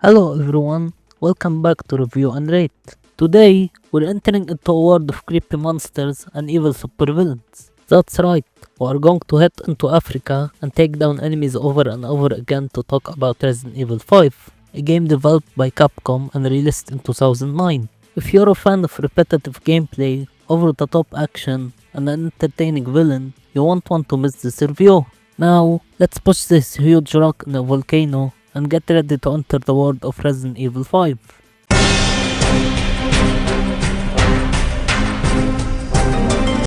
Hello everyone, welcome back to Review and Rate. Today, we're entering into a world of creepy monsters and evil supervillains. That's right, we're going to head into Africa and take down enemies over and over again to talk about Resident Evil 5, a game developed by Capcom and released in 2009. If you're a fan of repetitive gameplay, over-the-top action, and an entertaining villain, you won't want to miss this review. Now, let's push this huge rock in a volcano and get ready to enter the world of Resident Evil 5.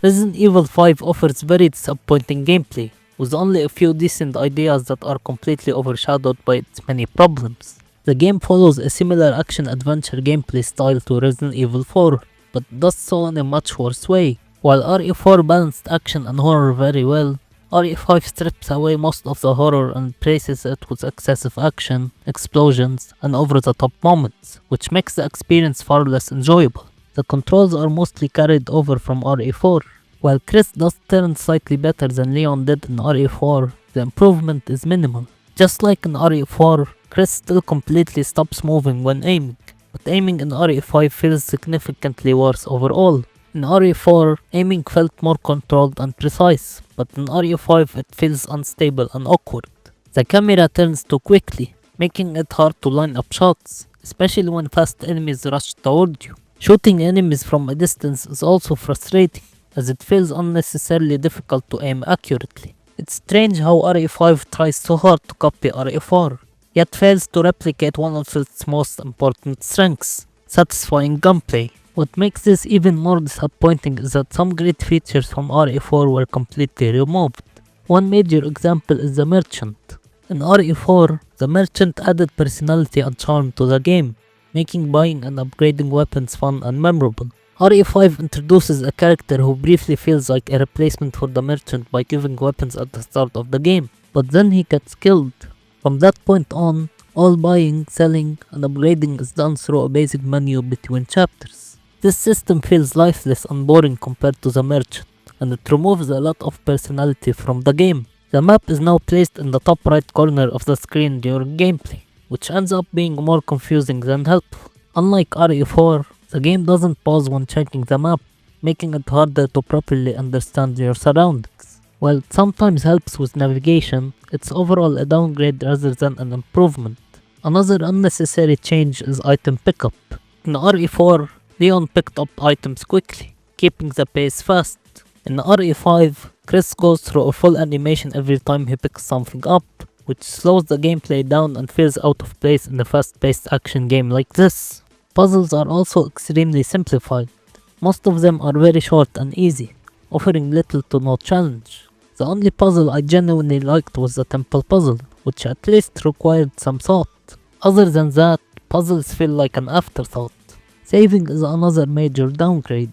Resident Evil 5 offers very disappointing gameplay, with only a few decent ideas that are completely overshadowed by its many problems. The game follows a similar action-adventure gameplay style to Resident Evil 4, but does so in a much worse way. While RE4 balanced action and horror very well, RE5 strips away most of the horror and replaces it with excessive action, explosions, and over-the-top moments, which makes the experience far less enjoyable. The controls are mostly carried over from RE4. While Chris does turn slightly better than Leon did in RE4, the improvement is minimal. Just like in RE4, Chris still completely stops moving when aiming, but aiming in RE5 feels significantly worse overall. In RE4, aiming felt more controlled and precise, but in RE5 it feels unstable and awkward. The camera turns too quickly, making it hard to line up shots, especially when fast enemies rush toward you. Shooting enemies from a distance is also frustrating, as it feels unnecessarily difficult to aim accurately. It's strange how RE5 tries so hard to copy RE4, yet fails to replicate one of its most important strengths, satisfying gunplay. What makes this even more disappointing is that some great features from RE4 were completely removed. One major example is the merchant. In RE4, the merchant added personality and charm to the game, making buying and upgrading weapons fun and memorable. RE5 introduces a character who briefly feels like a replacement for the merchant by giving weapons at the start of the game, but then he gets killed. From that point on, all buying, selling, and upgrading is done through a basic menu between chapters. This system feels lifeless and boring compared to the merchant, and it removes a lot of personality from the game. The map is now placed in the top right corner of the screen during gameplay, which ends up being more confusing than helpful. Unlike RE4, the game doesn't pause when checking the map, making it harder to properly understand your surroundings. While it sometimes helps with navigation, it's overall a downgrade rather than an improvement. Another unnecessary change is item pickup. In RE4, Leon picked up items quickly, keeping the pace fast. In RE5, Chris goes through a full animation every time he picks something up, which slows the gameplay down and feels out of place in a fast-paced action game like this. Puzzles are also extremely simplified. Most of them are very short and easy, offering little to no challenge. The only puzzle I genuinely liked was the temple puzzle, which at least required some thought. Other than that, puzzles feel like an afterthought. Saving is another major downgrade.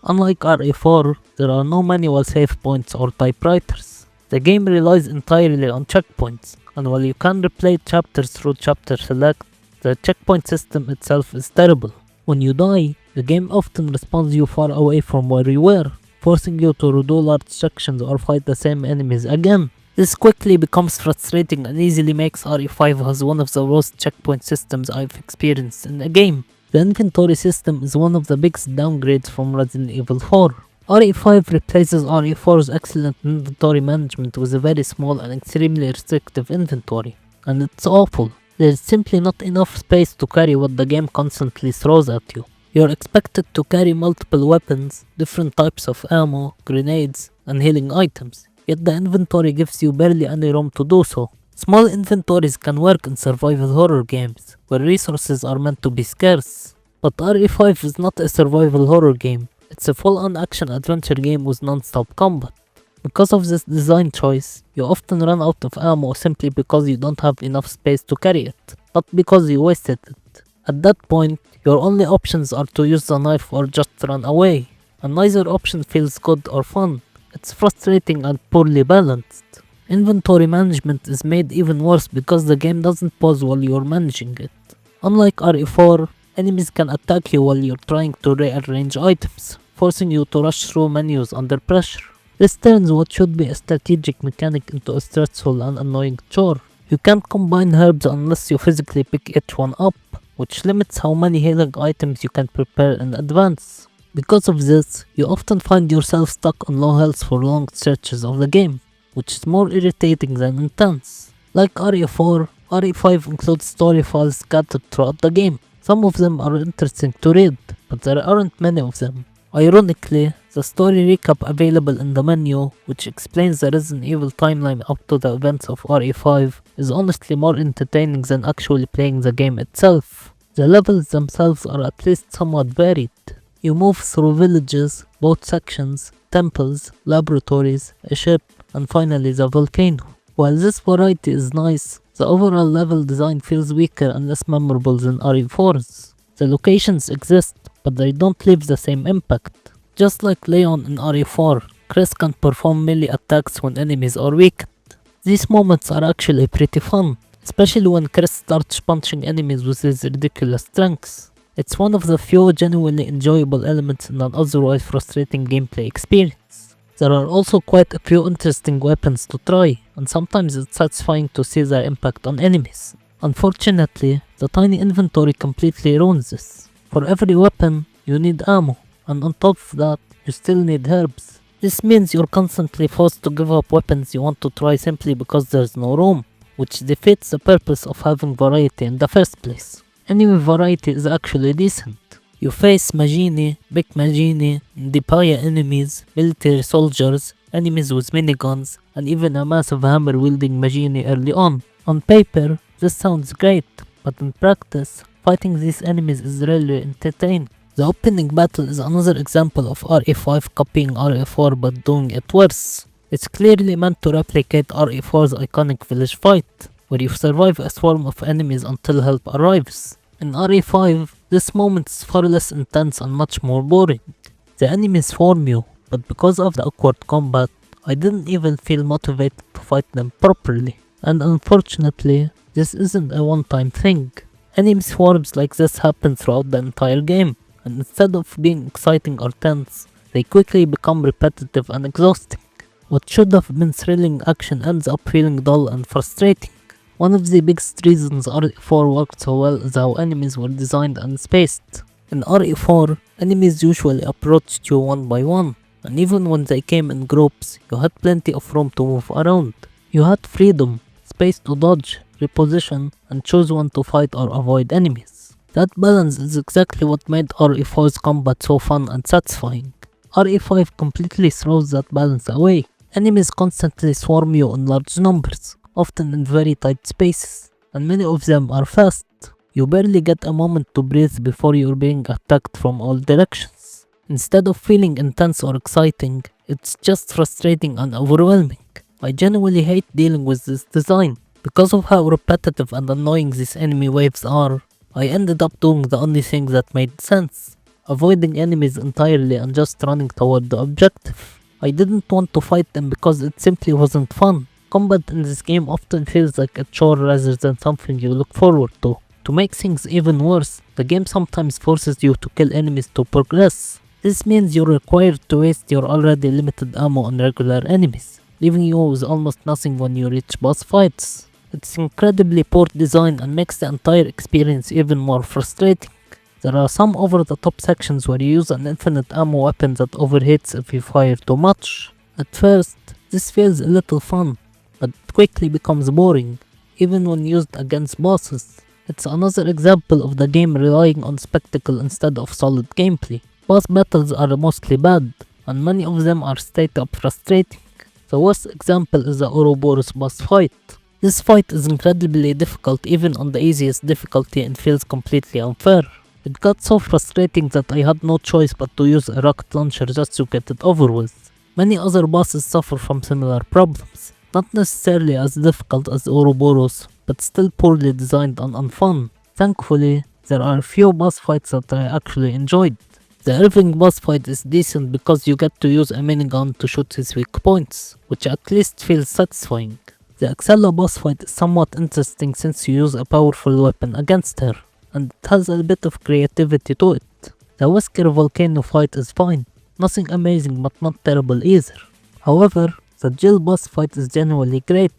Unlike RE4, there are no manual save points or typewriters. The game relies entirely on checkpoints, and while you can replay chapters through chapter select, the checkpoint system itself is terrible. When you die, the game often respawns you far away from where you were, forcing you to redo large sections or fight the same enemies again. This quickly becomes frustrating and easily makes RE5 as one of the worst checkpoint systems I've experienced in a game. The inventory system is one of the biggest downgrades from Resident Evil 4. RE5 replaces RE4's excellent inventory management with a very small and extremely restrictive inventory, and it's awful. There's simply not enough space to carry what the game constantly throws at you. You're expected to carry multiple weapons, different types of ammo, grenades, and healing items, yet the inventory gives you barely any room to do so. Small inventories can work in survival horror games, where resources are meant to be scarce. But RE5 is not a survival horror game, it's a full-on action-adventure game with non-stop combat. Because of this design choice, you often run out of ammo simply because you don't have enough space to carry it, not because you wasted it. At that point, your only options are to use the knife or just run away, and neither option feels good or fun. It's frustrating and poorly balanced. Inventory management is made even worse because the game doesn't pause while you're managing it. Unlike RE4, enemies can attack you while you're trying to rearrange items, forcing you to rush through menus under pressure. This turns what should be a strategic mechanic into a stressful and annoying chore. You can't combine herbs unless you physically pick each one up, which limits how many healing items you can prepare in advance. Because of this, you often find yourself stuck on low health for long stretches of the game, which is more irritating than intense. Like RE4, RE5 includes story files scattered throughout the game. Some of them are interesting to read, but there aren't many of them. Ironically, the story recap available in the menu, which explains the Resident Evil timeline up to the events of RE5, is honestly more entertaining than actually playing the game itself. The levels themselves are at least somewhat varied. You move through villages, boat sections, temples, laboratories, a ship, and finally the volcano. While this variety is nice, the overall level design feels weaker and less memorable than RE4's. The locations exist, but they don't leave the same impact. Just like Leon in RE4, Chris can perform melee attacks when enemies are weakened. These moments are actually pretty fun, especially when Chris starts punching enemies with his ridiculous strengths. It's one of the few genuinely enjoyable elements in an otherwise frustrating gameplay experience. There are also quite a few interesting weapons to try, and sometimes it's satisfying to see their impact on enemies. Unfortunately, the tiny inventory completely ruins this. For every weapon, you need ammo, and on top of that, you still need herbs. This means you're constantly forced to give up weapons you want to try simply because there's no room, which defeats the purpose of having variety in the first place. Enemy variety is actually decent. You face Magini, Big Magini, Dipaya enemies, military soldiers, enemies with miniguns, and even a massive hammer wielding Magini early on. On paper, this sounds great, but in practice, fighting these enemies is really entertaining. The opening battle is another example of RE5 copying RE4 but doing it worse. It's clearly meant to replicate RE4's iconic village fight, where you survive a swarm of enemies until help arrives. In RE5, this moment is far less intense and much more boring. The enemies swarm you, but because of the awkward combat, I didn't even feel motivated to fight them properly. And unfortunately, this isn't a one-time thing. Enemy swarms like this happen throughout the entire game, and instead of being exciting or tense, they quickly become repetitive and exhausting. What should have been thrilling action ends up feeling dull and frustrating. One of the biggest reasons RE4 worked so well is how enemies were designed and spaced. In RE4, enemies usually approached you one by one, and even when they came in groups, you had plenty of room to move around. You had freedom, space to dodge, reposition, and choose when to fight or avoid enemies. That balance is exactly what made RE4's combat so fun and satisfying. RE5 completely throws that balance away. Enemies constantly swarm you in large numbers, often in very tight spaces, and many of them are fast. You barely get a moment to breathe before you're being attacked from all directions. Instead of feeling intense or exciting, it's just frustrating and overwhelming. I genuinely hate dealing with this design. Because of how repetitive and annoying these enemy waves are, I ended up doing the only thing that made sense, avoiding enemies entirely and just running toward the objective. I didn't want to fight them because it simply wasn't fun. Combat in this game often feels like a chore rather than something you look forward to. To make things even worse, the game sometimes forces you to kill enemies to progress. This means you're required to waste your already limited ammo on regular enemies, leaving you with almost nothing when you reach boss fights. It's incredibly poor design and makes the entire experience even more frustrating. There are some over-the-top sections where you use an infinite ammo weapon that overheats if you fire too much. At first, this feels a little fun, but it quickly becomes boring, even when used against bosses. It's another example of the game relying on spectacle instead of solid gameplay. Boss battles are mostly bad, and many of them are straight up frustrating. The worst example is the Ouroboros boss fight. This fight is incredibly difficult even on the easiest difficulty and feels completely unfair. It got so frustrating that I had no choice but to use a rocket launcher just to get it over with. Many other bosses suffer from similar problems, not necessarily as difficult as Ouroboros, but still poorly designed and unfun. Thankfully, there are a few boss fights that I actually enjoyed. The Irving boss fight is decent because you get to use a minigun to shoot his weak points, which at least feels satisfying. The Axella boss fight is somewhat interesting since you use a powerful weapon against her, and it has a bit of creativity to it. The Wesker volcano fight is fine, nothing amazing but not terrible either. However, the Jill boss fight is genuinely great.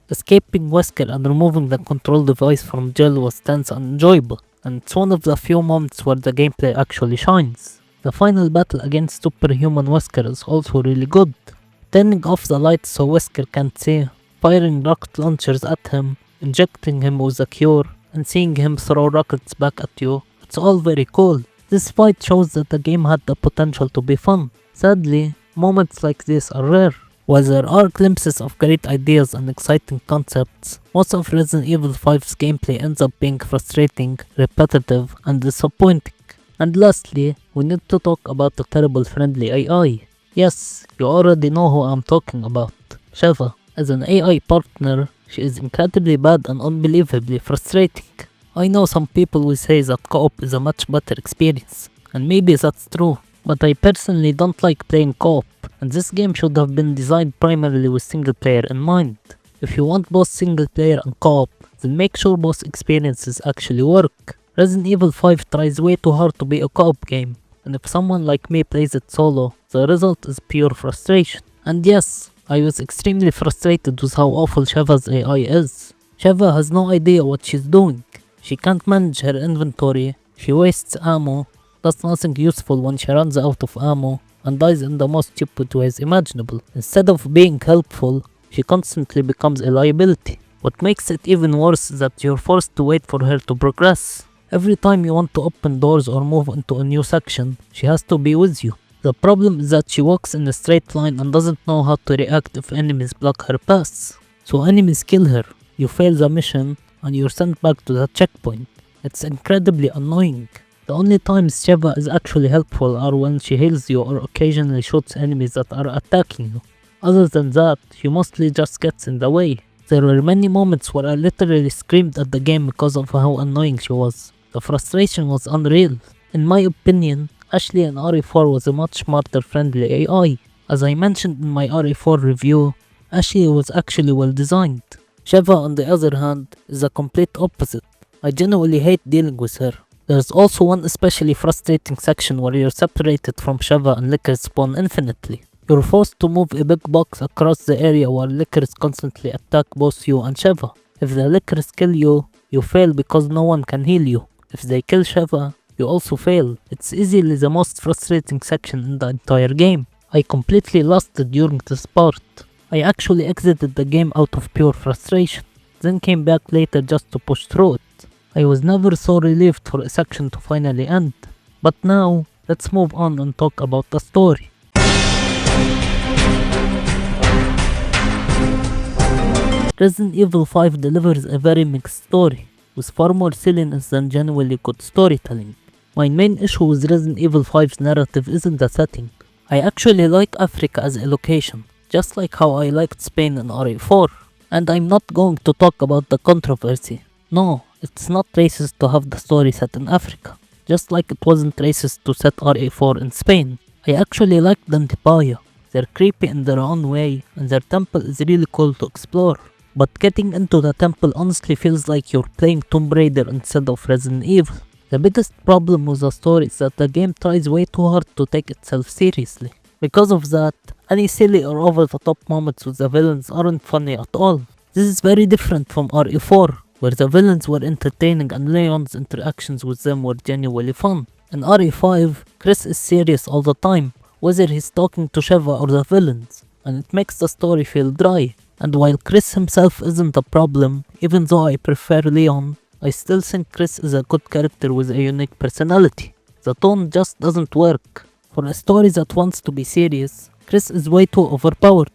Escaping Wesker and removing the control device from Jill was tense and enjoyable, and it's one of the few moments where the gameplay actually shines. The final battle against superhuman Wesker is also really good. Turning off the lights so Wesker can't see, firing rocket launchers at him, injecting him with a cure, and seeing him throw rockets back at you, it's all very cool. This fight shows that the game had the potential to be fun. Sadly, moments like this are rare. While there are glimpses of great ideas and exciting concepts, most of Resident Evil 5's gameplay ends up being frustrating, repetitive, and disappointing. And lastly, we need to talk about the terrible friendly AI. Yes, you already know who I'm talking about. Sheva. As an AI partner, she is incredibly bad and unbelievably frustrating. I know some people will say that co-op is a much better experience, and maybe that's true, but I personally don't like playing co-op, and this game should have been designed primarily with single player in mind. If you want both single player and co-op, then make sure both experiences actually work. Resident Evil 5 tries way too hard to be a co-op game, and if someone like me plays it solo, the result is pure frustration. And yes, I was extremely frustrated with how awful Sheva's AI is. Sheva has no idea what she's doing. She can't manage her inventory, she wastes ammo, does nothing useful when she runs out of ammo, and dies in the most stupid ways imaginable. Instead of being helpful, she constantly becomes a liability. What makes it even worse is that you're forced to wait for her to progress. Every time you want to open doors or move into a new section, she has to be with you. The problem is that she walks in a straight line and doesn't know how to react if enemies block her paths. So enemies kill her, you fail the mission, and you're sent back to the checkpoint. It's incredibly annoying. The only times Sheva is actually helpful are when she heals you or occasionally shoots enemies that are attacking you. Other than that, she mostly just gets in the way. There were many moments where I literally screamed at the game because of how annoying she was. The frustration was unreal. In my opinion, Ashley in RE4 was a much smarter friendly AI. As I mentioned in my RE4 review, Ashley was actually well designed. Sheva on the other hand is the complete opposite. I genuinely hate dealing with her. There's also one especially frustrating section where you're separated from Sheva and Lickers spawn infinitely. You're forced to move a big box across the area while Lickers constantly attack both you and Sheva. If the Lickers kill you, you fail because no one can heal you. If they kill Sheva, you also fail. It's easily the most frustrating section in the entire game. I completely lost it during this part. I actually exited the game out of pure frustration, then came back later just to push through it. I was never so relieved for a section to finally end. But now, let's move on and talk about the story. Resident Evil 5 delivers a very mixed story, with far more silliness than genuinely good storytelling. My main issue with Resident Evil 5's narrative isn't the setting. I actually like Africa as a location, just like how I liked Spain in RE4. And I'm not going to talk about the controversy. No, it's not racist to have the story set in Africa, just like it wasn't racist to set RE4 in Spain. I actually like the Antipaya. They're creepy in their own way, and their temple is really cool to explore. But getting into the temple honestly feels like you're playing Tomb Raider instead of Resident Evil. The biggest problem with the story is that the game tries way too hard to take itself seriously. Because of that, any silly or over the top moments with the villains aren't funny at all. This is very different from RE4, where the villains were entertaining and Leon's interactions with them were genuinely fun. In RE5, Chris is serious all the time, whether he's talking to Sheva or the villains, and it makes the story feel dry. And while Chris himself isn't a problem, even though I prefer Leon, I still think Chris is a good character with a unique personality. The tone just doesn't work. For a story that wants to be serious, Chris is way too overpowered.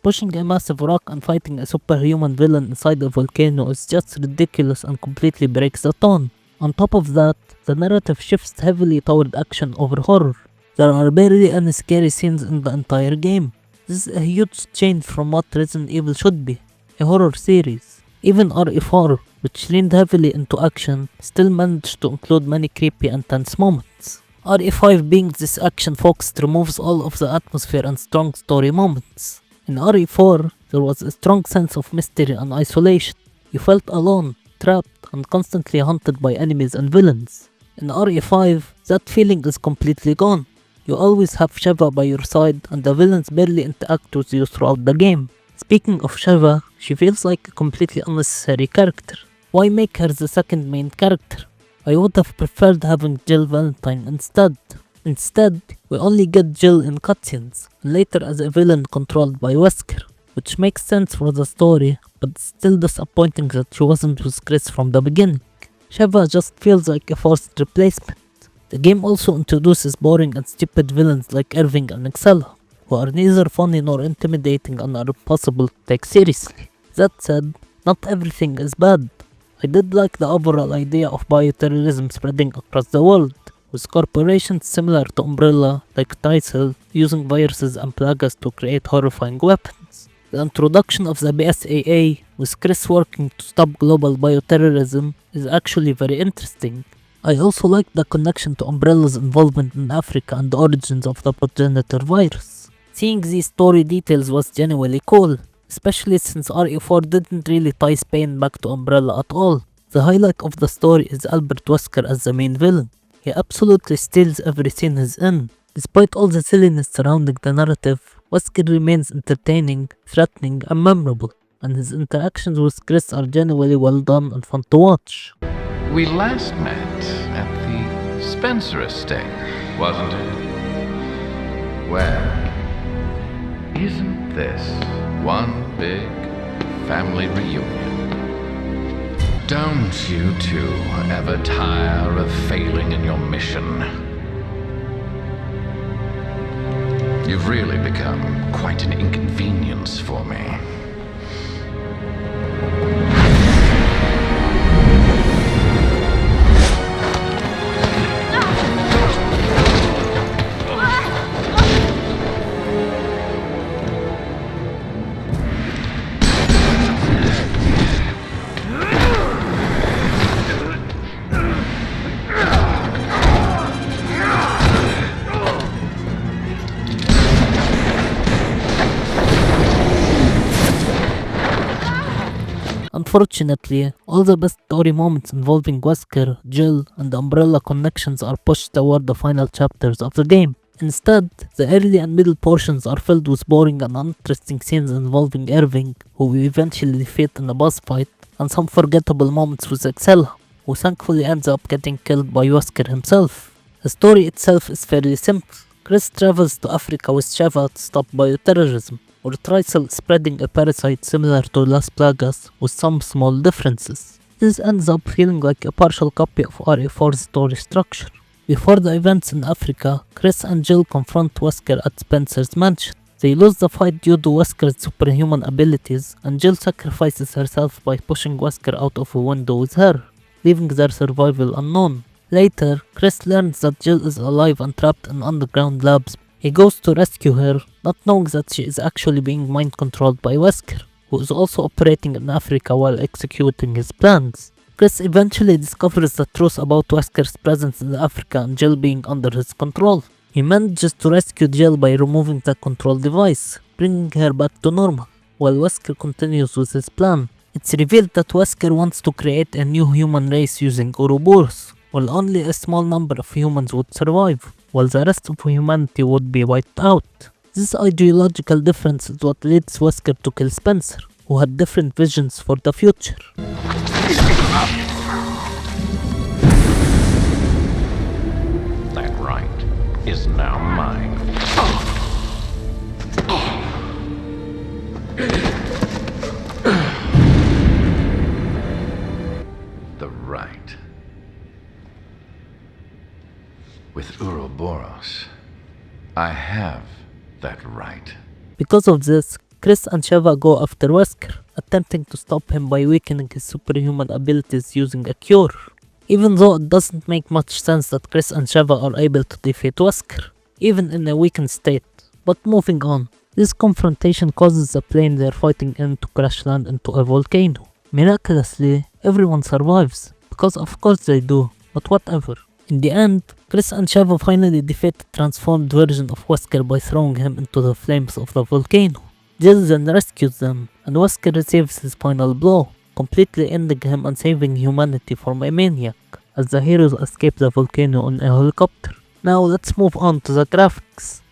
Pushing a massive rock and fighting a superhuman villain inside a volcano is just ridiculous and completely breaks the tone. On top of that, the narrative shifts heavily toward action over horror. There are barely any scary scenes in the entire game. This is a huge change from what Resident Evil should be, a horror series. Even RE4, which leaned heavily into action, still managed to include many creepy and tense moments. RE5 being this action focused removes all of the atmosphere and strong story moments. In RE4, there was a strong sense of mystery and isolation. You felt alone, trapped, and constantly hunted by enemies and villains. In RE5, that feeling is completely gone. You always have Sheva by your side and the villains barely interact with you throughout the game. Speaking of Sheva, she feels like a completely unnecessary character. Why make her the second main character? I would have preferred having Jill Valentine instead. Instead, we only get Jill in cutscenes, and later as a villain controlled by Wesker, which makes sense for the story, but it's still disappointing that she wasn't with Chris from the beginning. Sheva just feels like a forced replacement. The game also introduces boring and stupid villains like Irving and Excella, who are neither funny nor intimidating and are impossible to take seriously. That said, not everything is bad. I did like the overall idea of bioterrorism spreading across the world, with corporations similar to Umbrella like Tissot using viruses and plagues to create horrifying weapons. The introduction of the BSAA with Chris working to stop global bioterrorism is actually very interesting. I also like the connection to Umbrella's involvement in Africa and the origins of the progenitor virus. Seeing these story details was genuinely cool, especially since RE4 didn't really tie Spain back to Umbrella at all. The highlight of the story is Albert Wesker as the main villain. He absolutely steals every scene he's in. Despite all the silliness surrounding the narrative, Wesker remains entertaining, threatening and memorable, and his interactions with Chris are genuinely well done and fun to watch. We last met at the Spencer estate, wasn't it? Well, isn't this one big family reunion? Don't you two ever tire of failing in your mission? You've really become quite an inconvenience for me. Unfortunately, all the best story moments involving Wesker, Jill, and the Umbrella connections are pushed toward the final chapters of the game. Instead, the early and middle portions are filled with boring and uninteresting scenes involving Irving, who we eventually defeat in a boss fight, and some forgettable moments with Excella, who thankfully ends up getting killed by Wesker himself. The story itself is fairly simple. Chris travels to Africa with Sheva to stop bioterrorism, or Trisel spreading a parasite similar to Las Plagas with some small differences. This ends up feeling like a partial copy of RE4's story structure. Before the events in Africa, Chris and Jill confront Wesker at Spencer's mansion. They lose the fight due to Wesker's superhuman abilities, and Jill sacrifices herself by pushing Wesker out of a window with her, leaving their survival unknown. Later, Chris learns that Jill is alive and trapped in underground labs. He goes to rescue her, not knowing that she is actually being mind-controlled by Wesker, who is also operating in Africa while executing his plans. Chris eventually discovers the truth about Wesker's presence in Africa and Jill being under his control. He manages to rescue Jill by removing the control device, bringing her back to normal, while Wesker continues with his plan. It's revealed that Wesker wants to create a new human race using Ouroboros, while only a small number of humans would survive, while the rest of humanity would be wiped out. This ideological difference is what leads Wesker to kill Spencer, who had different visions for the future. That right is now mine. The right. With Ouroboros, I have that right. Because of this, Chris and Sheva go after Wesker, attempting to stop him by weakening his superhuman abilities using a cure. Even though it doesn't make much sense that Chris and Sheva are able to defeat Wesker, even in a weakened state. But moving on, this confrontation causes the plane they're fighting in to crash land into a volcano. Miraculously, everyone survives, because of course they do, but whatever. In the end, Chris and Sheva finally defeat the transformed version of Wesker by throwing him into the flames of the volcano. Jill then rescues them, and Wesker receives his final blow, completely ending him and saving humanity from a maniac, as the heroes escape the volcano on a helicopter. Now let's move on to the graphics.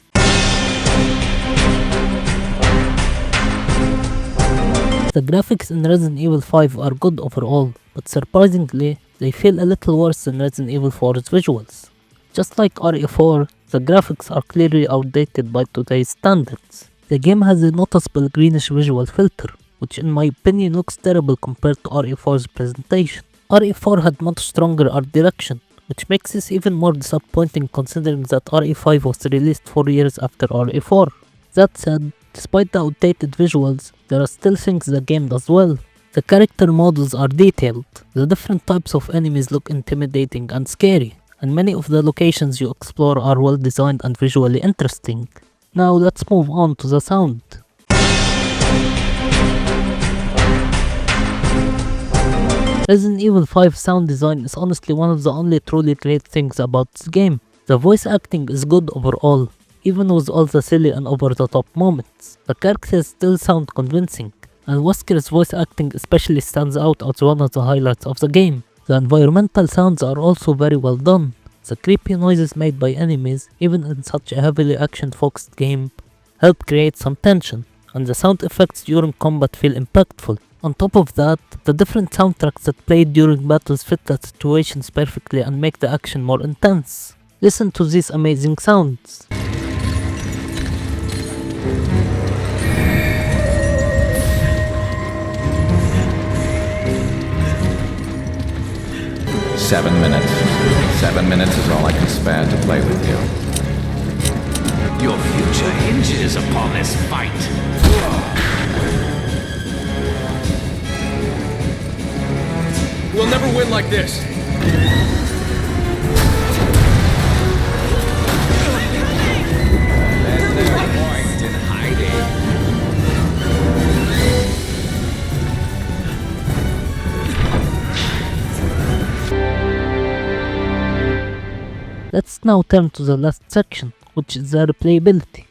The graphics in Resident Evil 5 are good overall, but surprisingly, they feel a little worse than Resident Evil 4's visuals. Just like RE4, the graphics are clearly outdated by today's standards. The game has a noticeable greenish visual filter, which in my opinion looks terrible compared to RE4's presentation. RE4 had much stronger art direction, which makes this even more disappointing considering that RE5 was released 4 years after RE4. That said, despite the outdated visuals, there are still things the game does well. The character models are detailed, the different types of enemies look intimidating and scary, and many of the locations you explore are well designed and visually interesting. Now let's move on to the sound. Resident Evil 5 sound design is honestly one of the only truly great things about this game. The voice acting is good overall, even with all the silly and over the top moments. The characters still sound convincing, and Wesker's voice acting especially stands out as one of the highlights of the game. The environmental sounds are also very well done. The creepy noises made by enemies, even in such a heavily action-focused game, help create some tension, and the sound effects during combat feel impactful. On top of that, the different soundtracks that played during battles fit the situations perfectly and make the action more intense. Listen to these amazing sounds. "7 minutes. 7 minutes is all I can spare to play with you." Your future hinges upon this fight. We'll never win like this. There's no point in hiding. Let's now turn to the last section, which is the replayability.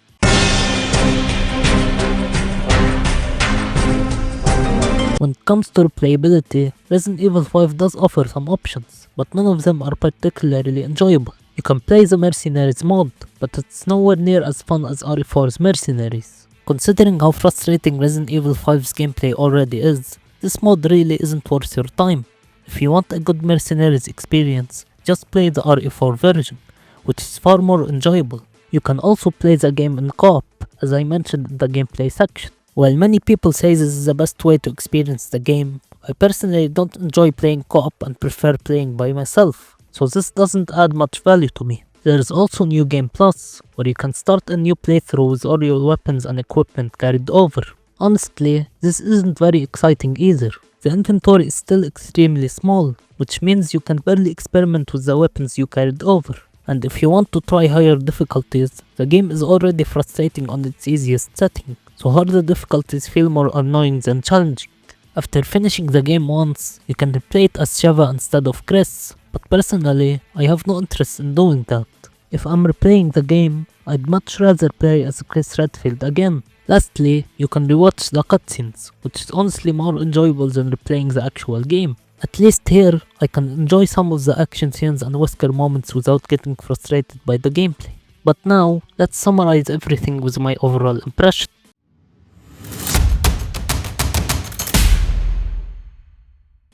When it comes to replayability, Resident Evil 5 does offer some options, but none of them are particularly enjoyable. You can play the Mercenaries mod, but it's nowhere near as fun as RE4's Mercenaries. Considering how frustrating Resident Evil 5's gameplay already is, this mod really isn't worth your time. If you want a good Mercenaries experience, just play the RE4 version, which is far more enjoyable. You can also play the game in co-op, as I mentioned in the gameplay section. While many people say this is the best way to experience the game, I personally don't enjoy playing co-op and prefer playing by myself, so this doesn't add much value to me. There is also New Game Plus, where you can start a new playthrough with all your weapons and equipment carried over. Honestly, this isn't very exciting either. The inventory is still extremely small, which means you can barely experiment with the weapons you carried over. And if you want to try higher difficulties, the game is already frustrating on its easiest setting, so harder difficulties feel more annoying than challenging. After finishing the game once, you can replay it as Sheva instead of Chris, but personally, I have no interest in doing that. If I'm replaying the game, I'd much rather play as Chris Redfield again. Lastly, you can rewatch the cutscenes, which is honestly more enjoyable than replaying the actual game. At least here, I can enjoy some of the action scenes and Wesker moments without getting frustrated by the gameplay. But now, let's summarize everything with my overall impression.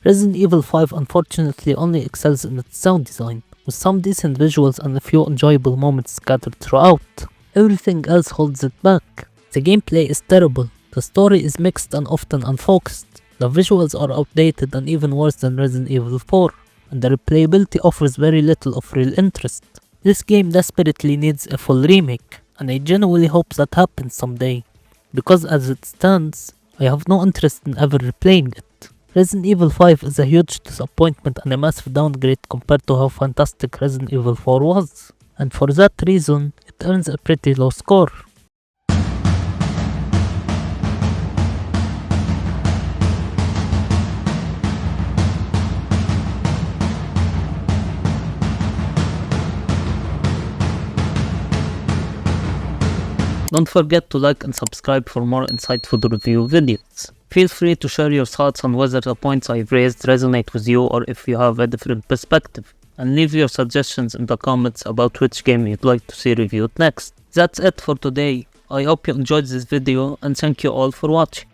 Resident Evil 5 unfortunately only excels in its sound design, with some decent visuals and a few enjoyable moments scattered throughout. Everything else holds it back. The gameplay is terrible, the story is mixed and often unfocused, the visuals are outdated and even worse than Resident Evil 4, and the replayability offers very little of real interest. This game desperately needs a full remake, and I genuinely hope that happens someday, because as it stands, I have no interest in ever replaying it. Resident Evil 5 is a huge disappointment and a massive downgrade compared to how fantastic Resident Evil 4 was, and for that reason, it earns a pretty low score. Don't forget to like and subscribe for more insightful review videos. Feel free to share your thoughts on whether the points I've raised resonate with you or if you have a different perspective. And leave your suggestions in the comments about which game you'd like to see reviewed next. That's it for today. I hope you enjoyed this video and thank you all for watching.